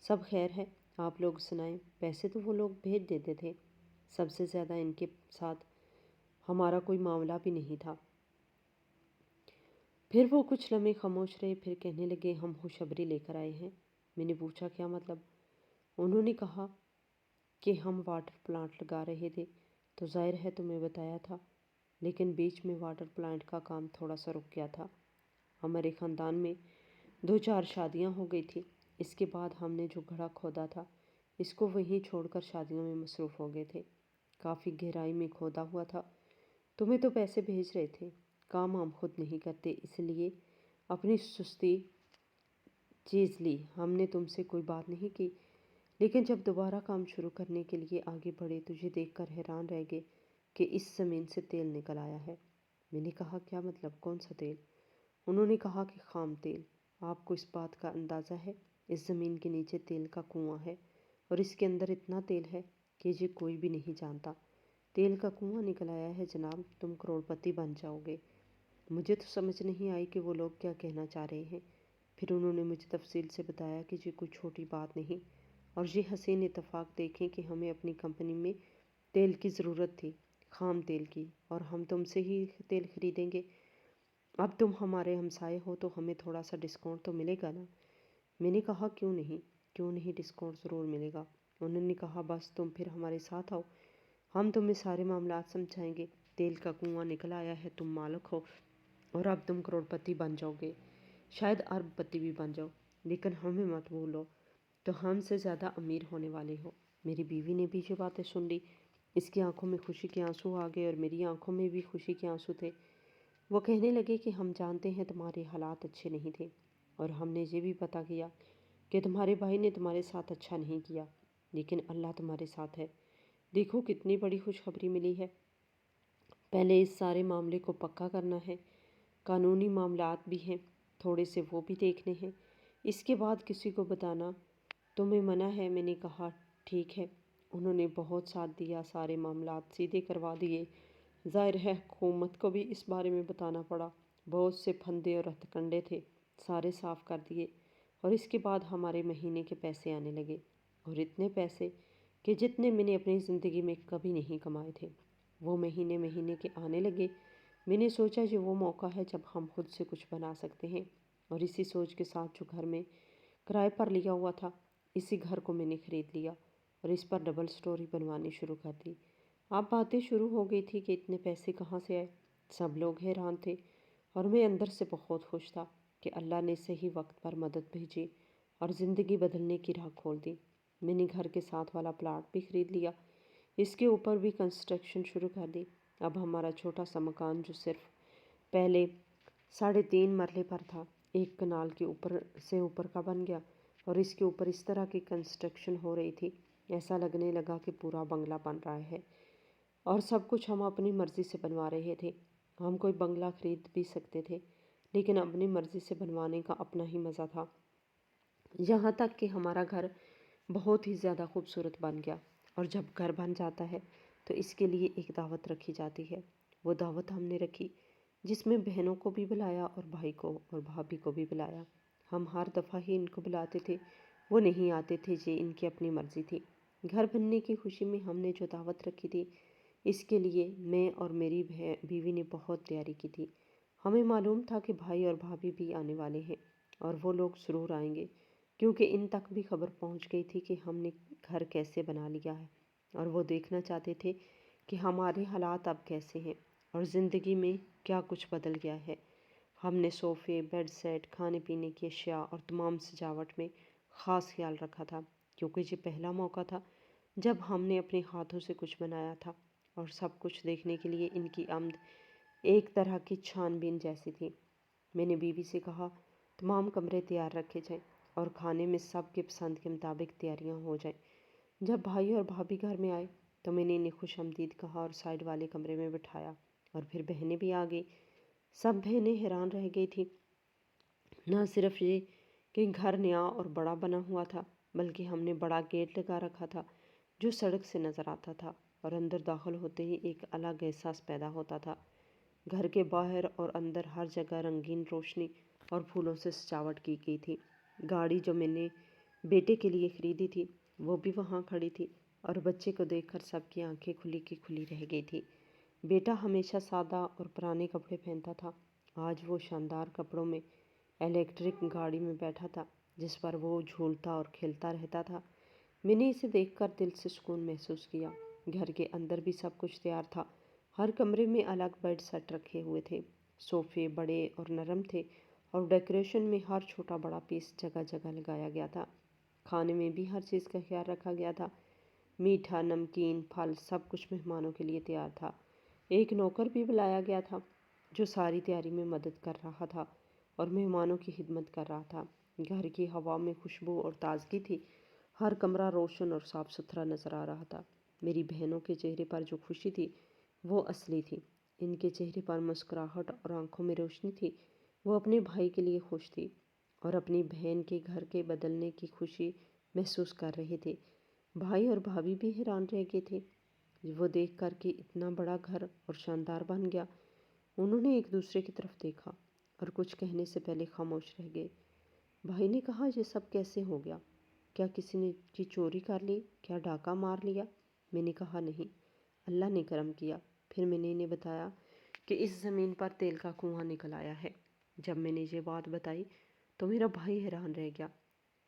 سب خیر ہے، آپ لوگ سنائیں۔ پیسے تو وہ لوگ بھیج دیتے تھے، سب سے زیادہ ان کے ساتھ ہمارا کوئی معاملہ بھی نہیں تھا۔ پھر وہ کچھ لمحے خاموش رہے، پھر کہنے لگے ہم خوشخبری لے کر آئے ہیں۔ میں نے پوچھا کیا مطلب؟ انہوں نے کہا کہ ہم واٹر پلانٹ لگا رہے تھے تو ظاہر ہے تمہیں بتایا تھا، لیکن بیچ میں واٹر پلانٹ کا کام تھوڑا سا رک گیا تھا۔ ہمارے خاندان میں 2-4 شادیاں ہو گئی تھی، اس کے بعد ہم نے جو گڑھا کھودا تھا اس کو وہیں چھوڑ کر شادیوں میں مصروف ہو گئے تھے۔ کافی گہرائی میں کھودا ہوا تھا۔ تمہیں تو پیسے بھیج رہے تھے، کام ہم خود نہیں کرتے، اس لیے اپنی سستی چیز لی۔ ہم نے تم سے کوئی بات نہیں کی، لیکن جب دوبارہ کام شروع کرنے کے لیے آگے بڑھے تو یہ دیکھ کر حیران رہ گئے کہ اس زمین سے تیل نکل آیا ہے۔ میں نے کہا کیا مطلب، کون سا تیل؟ انہوں نے کہا کہ خام تیل۔ آپ کو اس بات کا اندازہ ہے؟ اس زمین کے نیچے تیل کا کنواں ہے اور اس کے اندر اتنا تیل ہے کہ یہ کوئی بھی نہیں جانتا۔ تیل کا کنواں نکل آیا ہے جناب، تم کروڑ پتی بن جاؤ گے۔ مجھے تو سمجھ نہیں آئی کہ وہ لوگ کیا کہنا چاہ رہے ہیں۔ پھر انہوں نے مجھے تفصیل سے بتایا کہ یہ کوئی چھوٹی بات نہیں اور یہ حسین اتفاق دیکھیں کہ ہمیں اپنی کمپنی میں تیل کی ضرورت تھی، خام تیل کی، اور ہم تم سے ہی تیل خریدیں گے۔ اب تم ہمارے ہمسائے ہو تو ہمیں تھوڑا سا ڈسکاؤنٹ تو ملے گا نا؟ میں نے کہا کیوں نہیں، ڈسکاؤنٹ ضرور ملے گا۔ انہوں نے کہا بس تم پھر ہمارے ساتھ آؤ، ہم تمہیں سارے معاملات سمجھائیں گے۔ تیل کا کنواں نکل آیا ہے، تم مالک ہو اور اب تم کروڑ پتی بن جاؤ گے، شاید ارب پتی بھی بن جاؤ، لیکن ہمیں مت بھولو تو ہم سے زیادہ امیر ہونے والے ہو۔ میری بیوی نے بھی یہ باتیں سن لی۔ اس کی آنکھوں میں خوشی کے آنسو آ گئے اور میری آنکھوں میں بھی خوشی کے آنسو تھے۔ وہ کہنے لگے کہ ہم جانتے ہیں تمہارے حالات اچھے نہیں تھے اور ہم نے یہ بھی پتہ کیا کہ تمہارے بھائی نے تمہارے ساتھ اچھا نہیں کیا، لیکن اللہ تمہارے ساتھ ہے۔ دیکھو کتنی بڑی خوشخبری ملی ہے۔ پہلے اس سارے معاملے کو پکا کرنا ہے، قانونی معاملات بھی ہیں، تھوڑے سے وہ بھی دیکھنے ہیں، اس کے بعد کسی کو بتانا تمہیں منع ہے۔ میں نے کہا ٹھیک ہے۔ انہوں نے بہت ساتھ دیا، سارے معاملات سیدھے کروا دیے۔ ظاہر ہے حکومت کو بھی اس بارے میں بتانا پڑا۔ بہت سے پھندے اور ہتھ کنڈے تھے، سارے صاف کر دیے اور اس کے بعد ہمارے مہینے کے پیسے آنے لگے، اور اتنے پیسے کہ جتنے میں نے اپنی زندگی میں کبھی نہیں کمائے تھے، وہ مہینے کے آنے لگے۔ میں نے سوچا یہ وہ موقع ہے جب ہم خود سے کچھ بنا سکتے ہیں، اور اسی سوچ کے ساتھ جو گھر میں کرائے پر لیا ہوا تھا اسی گھر کو میں نے خرید لیا اور اس پر ڈبل سٹوری بنوانی شروع کر دی۔ اب باتیں شروع ہو گئی تھی کہ اتنے پیسے کہاں سے آئے۔ سب لوگ حیران تھے اور میں اندر سے بہت خوش تھا کہ اللہ نے صحیح وقت پر مدد بھیجی اور زندگی بدلنے کی راہ کھول دی۔ میں نے گھر کے ساتھ والا پلاٹ بھی خرید لیا، اس کے اوپر بھی کنسٹرکشن شروع کر دی۔ اب ہمارا چھوٹا سا مکان جو صرف پہلے 3.5 مرلے پر تھا، 1 کنال کے اوپر سے اوپر کا بن گیا، اور اس کے اوپر اس طرح کی کنسٹرکشن ہو رہی تھی، ایسا لگنے لگا کہ پورا بنگلہ بن رہا ہے، اور سب کچھ ہم اپنی مرضی سے بنوا رہے تھے۔ ہم کوئی بنگلہ خرید بھی سکتے تھے، لیکن اپنی مرضی سے بنوانے کا اپنا ہی مزہ تھا۔ یہاں تک کہ ہمارا گھر بہت ہی زیادہ خوبصورت بن گیا، اور جب گھر بن جاتا ہے تو اس کے لیے ایک دعوت رکھی جاتی ہے۔ وہ دعوت ہم نے رکھی، جس میں بہنوں کو بھی بلایا اور بھائی کو اور بھابھی کو بھی بلایا۔ ہم ہر دفعہ ہی ان کو بلاتے تھے، وہ نہیں آتے تھے، یہ ان کی اپنی مرضی تھی۔ گھر بننے کی خوشی میں ہم نے جو دعوت رکھی تھی، اس کے لیے میں اور میری بیوی نے بہت تیاری کی تھی۔ ہمیں معلوم تھا کہ بھائی اور بھابھی بھی آنے والے ہیں، اور وہ لوگ ضرور آئیں گے، کیونکہ ان تک بھی خبر پہنچ گئی تھی کہ ہم نے گھر کیسے بنا لیا ہے، اور وہ دیکھنا چاہتے تھے کہ ہمارے حالات اب کیسے ہیں اور زندگی میں کیا کچھ بدل گیا ہے۔ ہم نے صوفے، بیڈ سیٹ، کھانے پینے کی اشیاء اور تمام سجاوٹ میں خاص خیال رکھا تھا، کیونکہ یہ پہلا موقع تھا جب ہم نے اپنے ہاتھوں سے کچھ بنایا تھا، اور سب کچھ دیکھنے کے لیے ان کی آمد ایک طرح کی چھان بین جیسی تھی۔ میں نے بیوی سے کہا، تمام کمرے تیار رکھے جائیں اور کھانے میں سب کے پسند کے مطابق تیاریاں ہو جائیں۔ جب بھائی اور بھابھی گھر میں آئے تو میں نے انہیں خوش آمدید کہا اور سائڈ والے کمرے میں بٹھایا، اور پھر بہنیں بھی آ گئی۔ سب بہنیں حیران رہ گئی تھیں، نہ صرف یہ کہ گھر نیا اور بڑا بنا ہوا تھا، بلکہ ہم نے بڑا گیٹ لگا رکھا تھا جو سڑک سے نظر آتا تھا، اور اندر داخل ہوتے ہی ایک الگ احساس پیدا ہوتا تھا۔ گھر کے باہر اور اندر ہر جگہ رنگین روشنی اور پھولوں سے سجاوٹ کی گئی تھی۔ گاڑی جو میں نے بیٹے کے لیے خریدی تھی وہ بھی وہاں کھڑی تھی، اور بچے کو دیکھ کر سب کی آنکھیں کھلی کی کھلی رہ گئی تھی۔ بیٹا ہمیشہ سادہ اور پرانے کپڑے پہنتا تھا، آج وہ شاندار کپڑوں میں الیکٹرک گاڑی میں بیٹھا تھا جس پر وہ جھولتا اور کھیلتا رہتا تھا۔ میں نے اسے دیکھ کر دل سے سکون محسوس کیا۔ گھر کے اندر بھی سب کچھ تیار تھا، ہر کمرے میں الگ بیڈ سیٹ رکھے ہوئے تھے، صوفے بڑے اور نرم تھے، اور ڈیکوریشن میں ہر چھوٹا بڑا پیس جگہ جگہ لگایا گیا تھا۔ کھانے میں بھی ہر چیز کا خیال رکھا گیا تھا، میٹھا، نمکین، پھل، سب کچھ مہمانوں کے لیے تیار تھا۔ ایک نوکر بھی بلایا گیا تھا جو ساری تیاری میں مدد کر رہا تھا اور مہمانوں کی خدمت کر رہا تھا۔ گھر کی ہوا میں خوشبو اور تازگی تھی، ہر کمرہ روشن اور صاف ستھرا نظر آ رہا تھا۔ میری بہنوں کے چہرے پر جو خوشی تھی وہ اصلی تھی، ان کے چہرے پر مسکراہٹ اور آنکھوں میں روشنی تھی۔ وہ اپنے بھائی کے لیے خوش تھی اور اپنی بہن کے گھر کے بدلنے کی خوشی محسوس کر رہے تھے۔ بھائی اور بھابھی بھی حیران رہ گئے تھے، وہ دیکھ کر کہ اتنا بڑا گھر اور شاندار بن گیا۔ انہوں نے ایک دوسرے کی طرف دیکھا اور کچھ کہنے سے پہلے خاموش رہ گئے۔ بھائی نے کہا، یہ سب کیسے ہو گیا؟ کیا کسی نے کی چوری کر لی؟ کیا ڈاکہ مار لیا؟ میں نے کہا، نہیں، اللہ نے کرم کیا۔ پھر میں نے انہیں بتایا کہ اس زمین پر تیل کا کنواں نکل آیا ہے۔ جب میں نے یہ بات بتائی تو میرا بھائی حیران رہ گیا،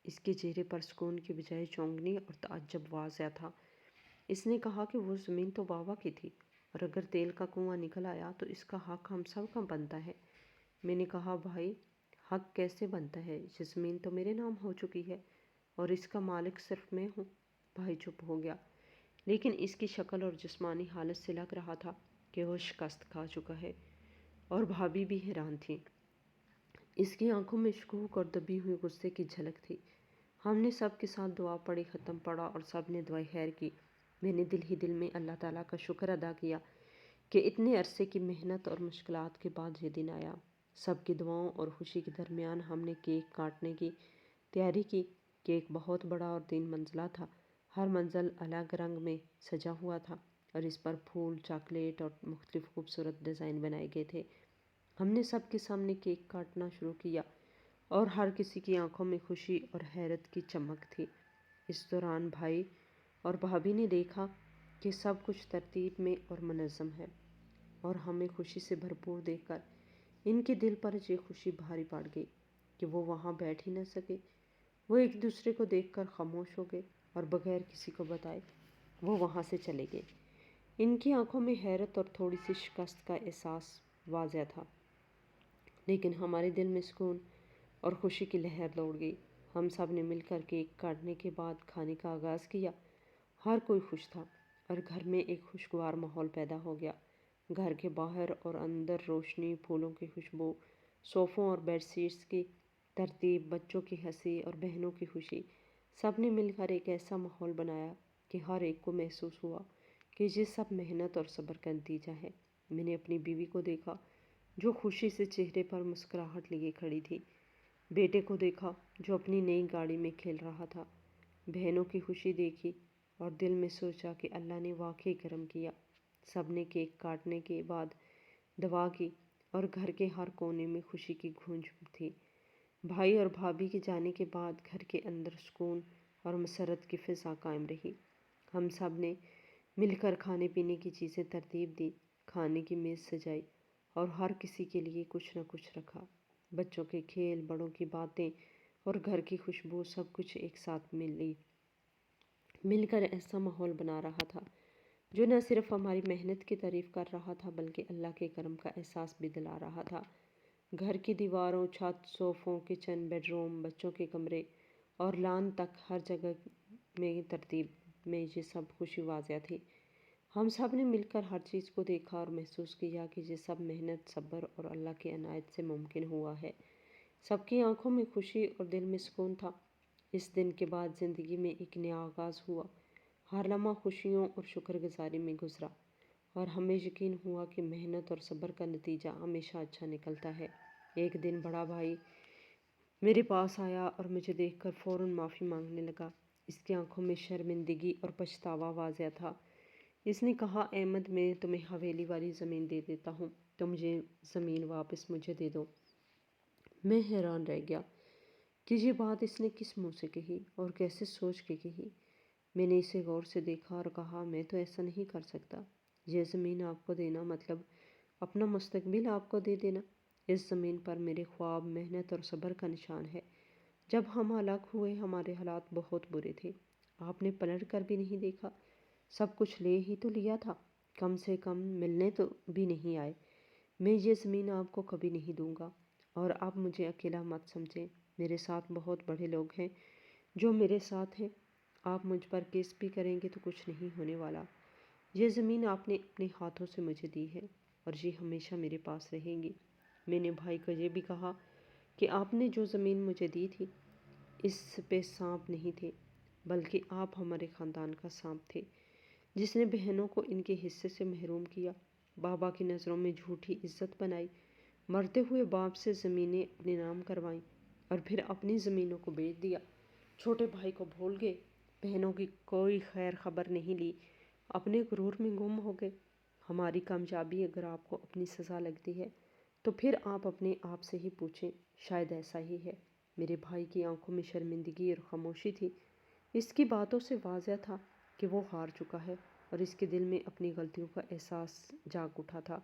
اس کے چہرے پر سکون کی بجائے چونکنے اور تعجب واضح تھا۔ اس نے کہا کہ وہ زمین تو بابا کی تھی، اور اگر تیل کا کنواں نکل آیا تو اس کا حق ہم سب کا بنتا ہے۔ میں نے کہا، بھائی، حق کیسے بنتا ہے؟ یہ زمین تو میرے نام ہو چکی ہے اور اس کا مالک صرف میں ہوں۔ بھائی چپ ہو گیا، لیکن اس کی شکل اور جسمانی حالت سے لگ رہا تھا کہ وہ شکست کھا چکا ہے، اور بھابھی بھی حیران تھی۔ اس کی آنکھوں میں شکوک اور دبی ہوئی غصے کی جھلک تھی۔ ہم نے سب کے ساتھ دعا پڑھی، ختم پڑھا اور سب نے دعائے خیر کی۔ میں نے دل ہی دل میں اللہ تعالیٰ کا شکر ادا کیا کہ اتنے عرصے کی محنت اور مشکلات کے بعد یہ دن آیا۔ سب کی دعاؤں اور خوشی کے درمیان ہم نے کیک کاٹنے کی تیاری کی۔ کیک بہت بڑا اور 3 منزلہ تھا، ہر منزل الگ رنگ میں سجا ہوا تھا اور اس پر پھول، چاکلیٹ اور مختلف خوبصورت ڈیزائن بنائے گئے تھے۔ ہم نے سب کے سامنے کیک کاٹنا شروع کیا اور ہر کسی کی آنکھوں میں خوشی اور حیرت کی چمک تھی۔ اس دوران بھائی اور بھابھی نے دیکھا کہ سب کچھ ترتیب میں اور منظم ہے، اور ہمیں خوشی سے بھرپور دیکھ کر ان کے دل پر یہ خوشی بھاری پڑ گئی کہ وہ وہاں بیٹھ ہی نہ سکے۔ وہ ایک دوسرے کو دیکھ کر خاموش ہو گئے اور بغیر کسی کو بتائے وہ وہاں سے چلے گئے۔ ان کی آنکھوں میں حیرت اور تھوڑی سی شکست کا احساس واضح تھا، لیکن ہمارے دل میں سکون اور خوشی کی لہر دوڑ گئی۔ ہم سب نے مل کر کیک کاٹنے کے بعد کھانے کا آغاز کیا۔ ہر کوئی خوش تھا اور گھر میں ایک خوشگوار ماحول پیدا ہو گیا۔ گھر کے باہر اور اندر روشنی، پھولوں کی خوشبو، صوفوں اور بیڈ شیٹس کی ترتیب، بچوں کی ہنسی اور بہنوں کی خوشی، سب نے مل کر ایک ایسا ماحول بنایا کہ ہر ایک کو محسوس ہوا کہ یہ سب محنت اور صبر کا نتیجہ ہے۔ میں نے اپنی بیوی کو دیکھا جو خوشی سے چہرے پر مسکراہٹ لیے کھڑی تھی، بیٹے کو دیکھا جو اپنی نئی گاڑی میں کھیل رہا تھا، بہنوں کی خوشی دیکھی اور دل میں سوچا کہ اللہ نے واقعی کرم کیا۔ سب نے کیک کاٹنے کے بعد دعا کی اور گھر کے ہر کونے میں خوشی کی گونج تھی۔ بھائی اور بھابھی کے جانے کے بعد گھر کے اندر سکون اور مسرت کی فضا قائم رہی۔ ہم سب نے مل کر کھانے پینے کی چیزیں ترتیب دی، کھانے کی میز سجائی اور ہر کسی کے لیے کچھ نہ کچھ رکھا۔ بچوں کے کھیل، بڑوں کی باتیں اور گھر کی خوشبو، سب کچھ ایک ساتھ مل کر ایسا ماحول بنا رہا تھا جو نہ صرف ہماری محنت کی تعریف کر رہا تھا بلکہ اللہ کے کرم کا احساس بھی دلا رہا تھا۔ گھر کی دیواروں، چھت، صوفوں، کچن، بیڈ روم، بچوں کے کمرے اور لان تک ہر جگہ میں ترتیب میں یہ سب خوشی واضح تھی۔ ہم سب نے مل کر ہر چیز کو دیکھا اور محسوس کیا کہ یہ سب محنت، صبر اور اللہ کی عنایت سے ممکن ہوا ہے۔ سب کی آنکھوں میں خوشی اور دل میں سکون تھا۔ اس دن کے بعد زندگی میں ایک نیا آغاز ہوا۔ ہر لمحہ خوشیوں اور شکر گزاری میں گزرا اور ہمیں یقین ہوا کہ محنت اور صبر کا نتیجہ ہمیشہ اچھا نکلتا ہے۔ ایک دن بڑا بھائی میرے پاس آیا اور مجھے دیکھ کر فوراً معافی مانگنے لگا۔ اس کی آنکھوں میں شرمندگی اور پچھتاوا واضح تھا۔ اس نے کہا، احمد، میں تمہیں حویلی والی زمین دے دیتا ہوں، تم یہ زمین واپس مجھے دے دو۔ میں حیران رہ گیا کہ یہ بات اس نے کس منہ سے کہی اور کیسے سوچ کے کہی۔ میں نے اسے غور سے دیکھا اور کہا، میں تو ایسا نہیں کر سکتا۔ یہ زمین آپ کو دینا مطلب اپنا مستقبل آپ کو دے دینا۔ اس زمین پر میرے خواب، محنت اور صبر کا نشان ہے۔ جب ہم الگ ہوئے ہمارے حالات بہت برے تھے، آپ نے پلٹ کر بھی نہیں دیکھا، سب کچھ لے ہی تو لیا تھا، کم سے کم ملنے تو بھی نہیں آئے۔ میں یہ زمین آپ کو کبھی نہیں دوں گا اور آپ مجھے اکیلا مت سمجھیں، میرے ساتھ بہت بڑے لوگ ہیں جو میرے ساتھ ہیں۔ آپ مجھ پر کیس بھی کریں گے تو کچھ نہیں ہونے والا۔ یہ زمین آپ نے اپنے ہاتھوں سے مجھے دی ہے اور یہ ہمیشہ میرے پاس رہے گی۔ میں نے بھائی کو یہ بھی کہا کہ آپ نے جو زمین مجھے دی تھی، اس پہ سانپ نہیں تھے، بلکہ آپ ہمارے خاندان کا سانپ تھے جس نے بہنوں کو ان کے حصے سے محروم کیا، بابا کی نظروں میں جھوٹی عزت بنائی، مرتے ہوئے باپ سے زمینیں اپنے نام کروائیں اور پھر اپنی زمینوں کو بیچ دیا۔ چھوٹے بھائی کو بھول گئے، بہنوں کی کوئی خیر خبر نہیں لی، اپنے غرور میں گم ہو گئے۔ ہماری کامیابی اگر آپ کو اپنی سزا لگتی ہے تو پھر آپ اپنے آپ سے ہی پوچھیں، شاید ایسا ہی ہے۔ میرے بھائی کی آنکھوں میں شرمندگی اور خاموشی تھی۔ اس کی باتوں سے واضح تھا کہ وہ ہار چکا ہے اور اس کے دل میں اپنی غلطیوں کا احساس جاگ اٹھا تھا۔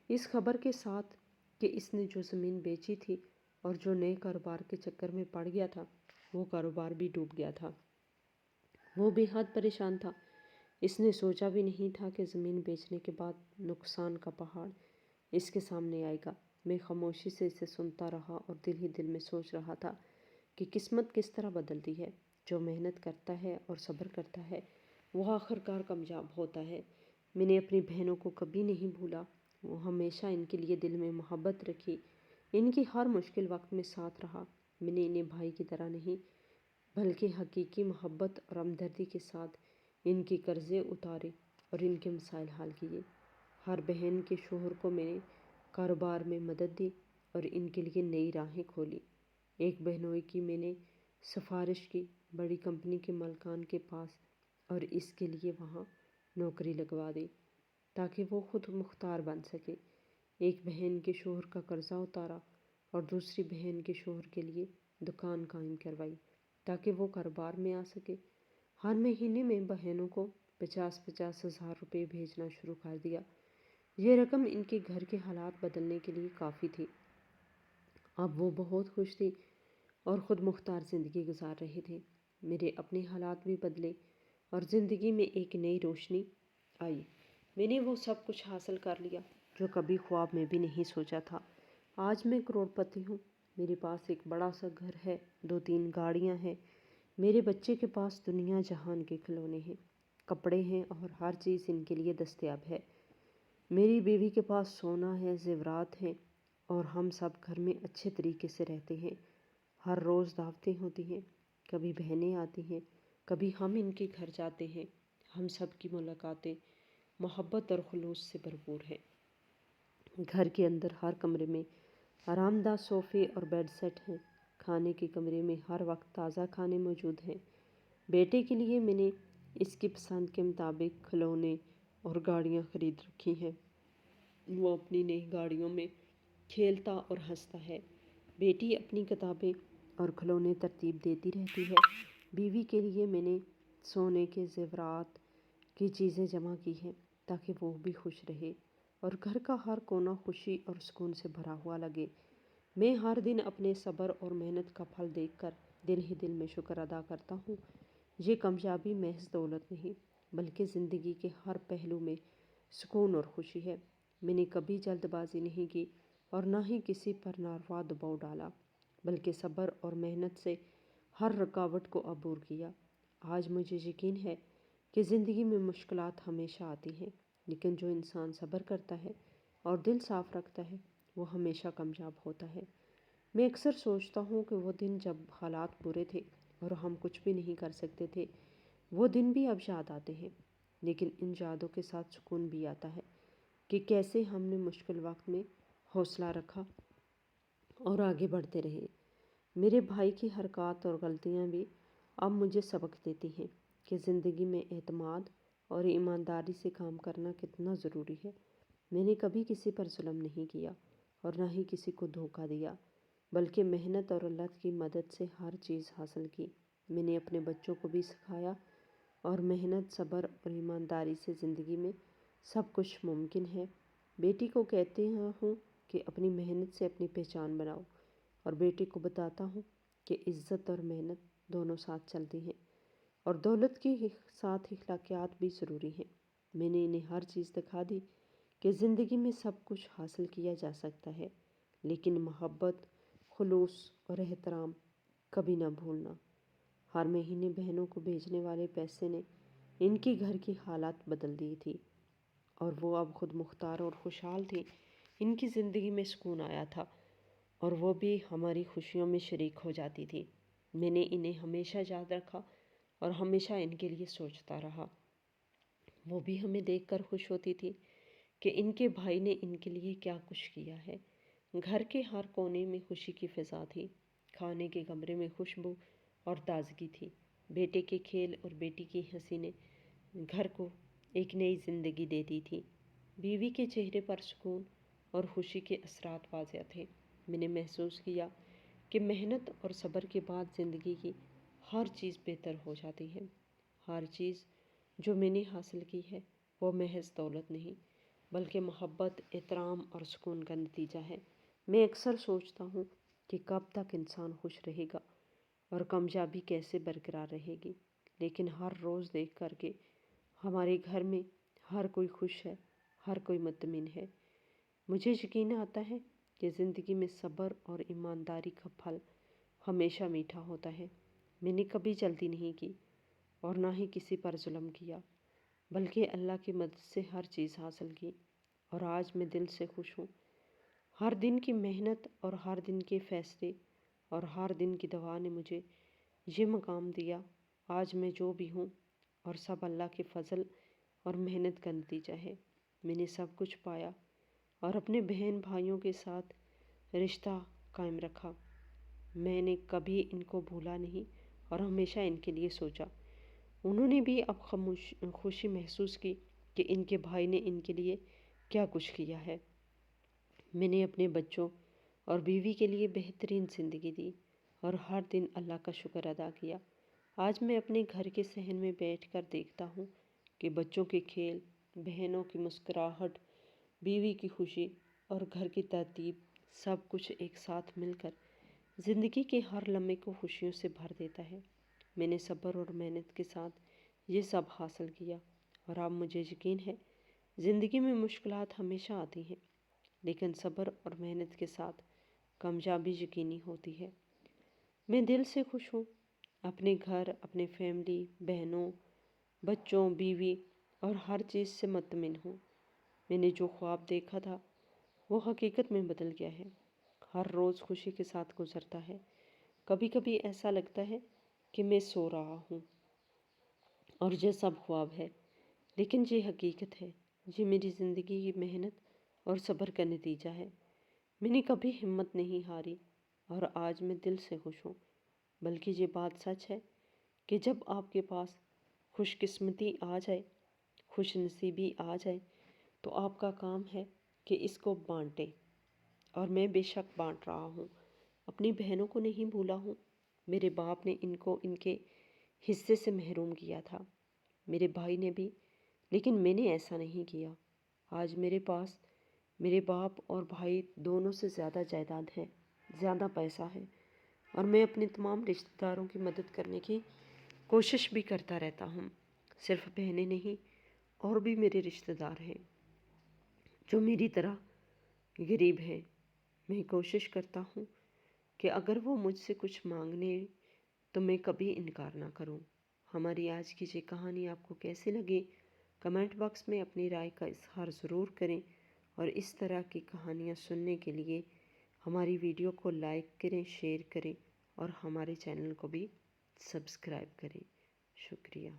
اس خبر کے ساتھ کہ اس نے جو زمین بیچی تھی اور جو نئے کاروبار کے چکر میں پڑ گیا تھا، وہ کاروبار بھی ڈوب گیا تھا۔ وہ بے حد پریشان تھا۔ اس نے سوچا بھی نہیں تھا کہ زمین بیچنے کے بعد نقصان کا پہاڑ اس کے سامنے آئے گا۔ میں خاموشی سے اسے سنتا رہا اور دل ہی دل میں سوچ رہا تھا کہ قسمت کس طرح بدلتی ہے۔ جو محنت کرتا ہے اور صبر کرتا ہے وہ آخرکار کامیاب ہوتا ہے۔ میں نے اپنی بہنوں کو کبھی نہیں بھولا، وہ ہمیشہ ان کے لیے دل میں محبت رکھی، ان کی ہر مشکل وقت میں ساتھ رہا۔ میں نے انہیں بھائی کی طرح نہیں بلکہ حقیقی محبت اور ہمدردی کے ساتھ ان کے قرضے اتارے اور ان کے مسائل حل کیے۔ ہر بہن کے شوہر کو میں نے کاروبار میں مدد دی اور ان کے لیے نئی راہیں کھولی۔ ایک بہنوئی کی میں نے سفارش کی بڑی کمپنی کے مالکان کے پاس اور اس کے لیے وہاں نوکری لگوا دی تاکہ وہ خود مختار بن سکے۔ ایک بہن کے شوہر کا قرضہ اتارا اور دوسری بہن کے شوہر کے لیے دکان قائم کروائی تاکہ وہ کاروبار میں آ سکے۔ ہر مہینے میں بہنوں کو 50,000 روپے بھیجنا شروع کر دیا۔ یہ رقم ان کے گھر کے حالات بدلنے کے لیے کافی تھی۔ اب وہ بہت خوش تھی اور خود مختار زندگی گزار رہے تھے۔ میرے اپنے حالات بھی بدلے اور زندگی میں ایک نئی روشنی آئی۔ میں نے وہ سب کچھ حاصل کر لیا جو کبھی خواب میں بھی نہیں سوچا تھا۔ آج میں کروڑ پتی ہوں میرے پاس ایک بڑا سا گھر ہے، 2-3 گاڑیاں ہیں، میرے بچے کے پاس دنیا جہان کے کھلونے ہیں، کپڑے ہیں اور ہر چیز ان کے لیے دستیاب ہے۔ میری بیوی کے پاس سونا ہے، زیورات ہیں اور ہم سب گھر میں اچھے طریقے سے رہتے ہیں۔ ہر روز دعوتیں ہوتی ہیں، کبھی بہنیں آتی ہیں، کبھی ہم ان کے گھر جاتے ہیں۔ ہم سب کی ملاقاتیں محبت اور خلوص سے بھرپور ہیں۔ گھر کے اندر ہر کمرے میں آرام دہ صوفے اور بیڈ سیٹ ہیں۔ کھانے کے کمرے میں ہر وقت تازہ کھانے موجود ہیں۔ بیٹے کے لیے میں نے اس کی پسند کے مطابق کھلونے اور گاڑیاں خرید رکھی ہیں۔ وہ اپنی نئی گاڑیوں میں کھیلتا اور ہنستا ہے۔ بیٹی اپنی کتابیں اور کھلونے ترتیب دیتی رہتی ہے۔ بیوی کے لیے میں نے سونے کے زیورات کی چیزیں جمع کی ہیں تاکہ وہ بھی خوش رہے اور گھر کا ہر کونا خوشی اور سکون سے بھرا ہوا لگے۔ میں ہر دن اپنے صبر اور محنت کا پھل دیکھ کر دل ہی دل میں شکر ادا کرتا ہوں۔ یہ کامیابی محض دولت نہیں بلکہ زندگی کے ہر پہلو میں سکون اور خوشی ہے۔ میں نے کبھی جلد بازی نہیں کی اور نہ ہی کسی پر ناروا دباؤ ڈالا، بلکہ صبر اور محنت سے ہر رکاوٹ کو عبور کیا۔ آج مجھے یقین ہے کہ زندگی میں مشکلات ہمیشہ آتی ہیں، لیکن جو انسان صبر کرتا ہے اور دل صاف رکھتا ہے وہ ہمیشہ کامیاب ہوتا ہے۔ میں اکثر سوچتا ہوں کہ وہ دن جب حالات برے تھے اور ہم کچھ بھی نہیں کر سکتے تھے، وہ دن بھی اب یاد آتے ہیں، لیکن ان یادوں کے ساتھ سکون بھی آتا ہے کہ کیسے ہم نے مشکل وقت میں حوصلہ رکھا اور آگے بڑھتے رہے۔ میرے بھائی کی حرکات اور غلطیاں بھی اب مجھے سبق دیتی ہیں کہ زندگی میں اعتماد اور ایمانداری سے کام کرنا کتنا ضروری ہے۔ میں نے کبھی کسی پر ظلم نہیں کیا اور نہ ہی کسی کو دھوکہ دیا، بلکہ محنت اور اللہ کی مدد سے ہر چیز حاصل کی۔ میں نے اپنے بچوں کو بھی سکھایا اور محنت، صبر اور ایمانداری سے زندگی میں سب کچھ ممکن ہے۔ بیٹی کو کہتی ہوں کہ اپنی محنت سے اپنی پہچان بناؤ اور بیٹے کو بتاتا ہوں کہ عزت اور محنت دونوں ساتھ چلتی ہیں اور دولت کے ساتھ اخلاقیات بھی ضروری ہیں۔ میں نے انہیں ہر چیز دکھا دی کہ زندگی میں سب کچھ حاصل کیا جا سکتا ہے، لیکن محبت، خلوص اور احترام کبھی نہ بھولنا۔ ہر مہینے بہنوں کو بھیجنے والے پیسے نے ان کی گھر کی حالات بدل دی تھی اور وہ اب خود مختار اور خوشحال تھی۔ ان کی زندگی میں سکون آیا تھا اور وہ بھی ہماری خوشیوں میں شریک ہو جاتی تھی۔ میں نے انہیں ہمیشہ یاد رکھا اور ہمیشہ ان کے لیے سوچتا رہا۔ وہ بھی ہمیں دیکھ کر خوش ہوتی تھی کہ ان کے بھائی نے ان کے لیے کیا کچھ کیا ہے۔ گھر کے ہر کونے میں خوشی کی فضا تھی۔ کھانے کے کمرے میں خوشبو اور تازگی تھی۔ بیٹے کے کھیل اور بیٹی کی ہنسی نے گھر کو ایک نئی زندگی دے دی تھی۔ بیوی کے چہرے پر سکون اور خوشی کے اثرات واضح تھے۔ میں نے محسوس کیا کہ محنت اور صبر کے بعد زندگی کی ہر چیز بہتر ہو جاتی ہے۔ ہر چیز جو میں نے حاصل کی ہے وہ محض دولت نہیں بلکہ محبت، احترام اور سکون کا نتیجہ ہے۔ میں اکثر سوچتا ہوں کہ کب تک انسان خوش رہے گا اور کامیابی کیسے برقرار رہے گی، لیکن ہر روز دیکھ کر کے ہمارے گھر میں ہر کوئی خوش ہے، ہر کوئی مطمئن ہے۔ مجھے یقین آتا ہے کہ زندگی میں صبر اور ایمانداری کا پھل ہمیشہ میٹھا ہوتا ہے۔ میں نے کبھی جلدی نہیں کی اور نہ ہی کسی پر ظلم کیا، بلکہ اللہ کی مدد سے ہر چیز حاصل کی اور آج میں دل سے خوش ہوں۔ ہر دن کی محنت اور ہر دن کے فیصلے اور ہر دن کی دعا نے مجھے یہ مقام دیا۔ آج میں جو بھی ہوں اور سب اللہ کے فضل اور محنت کا نتیجہ ہے۔ میں نے سب کچھ پایا اور اپنے بہن بھائیوں کے ساتھ رشتہ قائم رکھا۔ میں نے کبھی ان کو بھولا نہیں اور ہمیشہ ان کے لیے سوچا۔ انہوں نے بھی اب خوشی محسوس کی کہ ان کے بھائی نے ان کے لیے کیا کچھ کیا ہے۔ میں نے اپنے بچوں اور بیوی کے لیے بہترین زندگی دی اور ہر دن اللہ کا شکر ادا کیا۔ آج میں اپنے گھر کے صحن میں بیٹھ کر دیکھتا ہوں کہ بچوں کے کھیل، بہنوں کی مسکراہٹ، بیوی کی خوشی اور گھر کی ترتیب سب کچھ ایک ساتھ مل کر زندگی کے ہر لمحے کو خوشیوں سے بھر دیتا ہے۔ میں نے صبر اور محنت کے ساتھ یہ سب حاصل کیا اور اب مجھے یقین ہے زندگی میں مشکلات ہمیشہ آتی ہیں، لیکن صبر اور محنت کے ساتھ کامیابی یقینی ہوتی ہے۔ میں دل سے خوش ہوں، اپنے گھر، اپنے فیملی، بہنوں، بچوں، بیوی اور ہر چیز سے مطمئن ہوں۔ میں نے جو خواب دیکھا تھا وہ حقیقت میں بدل گیا ہے۔ ہر روز خوشی کے ساتھ گزرتا ہے۔ کبھی کبھی ایسا لگتا ہے کہ میں سو رہا ہوں اور یہ سب خواب ہے، لیکن یہ حقیقت ہے۔ یہ میری زندگی کی محنت اور صبر کا نتیجہ ہے۔ میں نے کبھی ہمت نہیں ہاری اور آج میں دل سے خوش ہوں۔ بلکہ یہ بات سچ ہے کہ جب آپ کے پاس خوش قسمتی آ جائے، خوش نصیبی آ جائے، تو آپ کا کام ہے کہ اس کو بانٹیں، اور میں بے شک بانٹ رہا ہوں۔ اپنی بہنوں کو نہیں بھولا ہوں۔ میرے باپ نے ان کو ان کے حصے سے محروم کیا تھا، میرے بھائی نے بھی، لیکن میں نے ایسا نہیں کیا۔ آج میرے پاس میرے باپ اور بھائی دونوں سے زیادہ جائیداد ہے، زیادہ پیسہ ہے، اور میں اپنے تمام رشتہ داروں کی مدد کرنے کی کوشش بھی کرتا رہتا ہوں۔ صرف بہنیں نہیں، اور بھی میرے رشتہ دار ہیں جو میری طرح غریب ہیں۔ میں کوشش کرتا ہوں کہ اگر وہ مجھ سے کچھ مانگنے تو میں کبھی انکار نہ کروں۔ ہماری آج کی یہ کہانی آپ کو کیسی لگی؟ کمنٹ باکس میں اپنی رائے کا اظہار ضرور کریں، اور اس طرح کی کہانیاں سننے کے لیے ہماری ویڈیو کو لائک کریں، شیئر کریں، اور ہمارے چینل کو بھی سبسکرائب کریں۔ شکریہ۔